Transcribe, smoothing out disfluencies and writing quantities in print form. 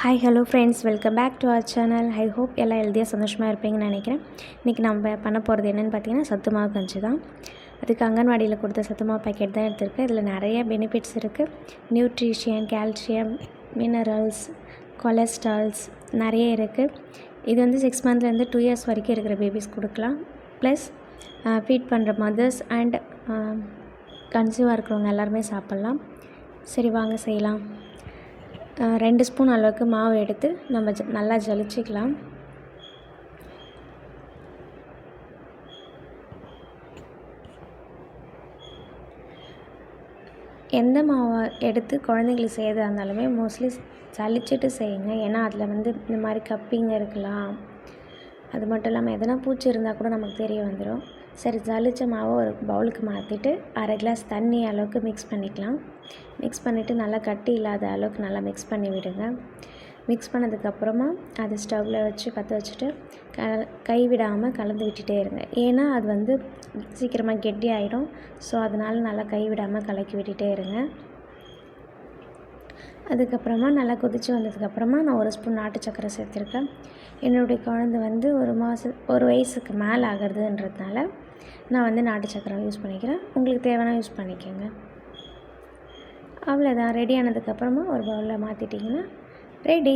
Hi hello friends, welcome back to our channel. I hope எல்லாம் ஹெல்த்தியாக சந்தோஷமாக இருப்பீங்கன்னு நினைக்கிறேன். இன்றைக்கி நம்ம பண்ண போகிறது என்னென்னு பார்த்தீங்கன்னா, சத்து மாவு கஞ்சி தான். அதுக்கு அங்கன்வாடியில் கொடுத்த சத்து மாவு பேக்கெட் தான் எடுத்திருக்கேன். இதில் நிறைய பெனிஃபிட்ஸ் இருக்குது. நியூட்ரிஷியன், கால்சியம், மினரல்ஸ், கொலஸ்ட்ரால்ஸ் நிறைய இருக்குது. இது வந்து 6 மந்த்லேருந்து 2 இயர்ஸ் வரைக்கும் இருக்கிற பேபிஸ் கொடுக்கலாம். ப்ளஸ் ஃபீட் பண்ணுற மதர்ஸ் அண்ட் கன்சீவாக இருக்கிறவங்க எல்லாருமே சாப்பிட்லாம். சரி, வாங்க செய்யலாம். 2 ஸ்பூன் அளவுக்கு மாவு எடுத்து நம்ம நல்லா ஜலிச்சிக்கலாம். எந்த மாவை எடுத்து குழந்தைங்களுக்கு செய்யறதா இருந்தாலுமே மோஸ்ட்லி ஜலிச்சுட்டு செய்யுங்க. ஏன்னா அதில் வந்து இந்த மாதிரி கப்பிங்க இருக்கலாம். அது மட்டும் இல்லாமல் எதனா பூச்சி இருந்தால் கூட நமக்கு தெரிய வந்துடும். சரி, ஜலிச்ச மாவை ஒரு பவுலுக்கு மாற்றிட்டு 1/2 கிளாஸ் தண்ணி அளவுக்கு மிக்ஸ் பண்ணிக்கலாம். மிக்ஸ் பண்ணிவிட்டு நல்லா கட்டி இல்லாத அளவுக்கு நல்லா மிக்ஸ் பண்ணி விடுங்க. மிக்ஸ் பண்ணதுக்கப்புறமா அது ஸ்டவ்வில் வச்சு பற்ற வச்சுட்டு கைவிடாமல் கலந்து விட்டுட்டே இருங்க. ஏன்னா அது வந்து சீக்கிரமாக கெட்டி ஆகிடும். ஸோ அதனால் நல்லா கைவிடாமல் கலக்கி விட்டுட்டே இருங்க. அதுக்கப்புறமா நல்லா கொதித்து வந்ததுக்கப்புறமா நான் 1 ஸ்பூன் நாட்டு சக்கரை சேர்த்துருக்கேன். என்னுடைய குழந்தை வந்து 1 வயசுக்கு மேலே ஆகிறதுன்றதுனால நான் வந்து நாட்டு சக்கரை யூஸ் பண்ணிக்கிறேன். உங்களுக்கு தேவைன்னா யூஸ் பண்ணிக்கோங்க. அவ்வளோதான். ரெடி ஆனதுக்கப்புறமா ஒரு பவுலில் மாற்றிட்டிங்கன்னா ரெடி.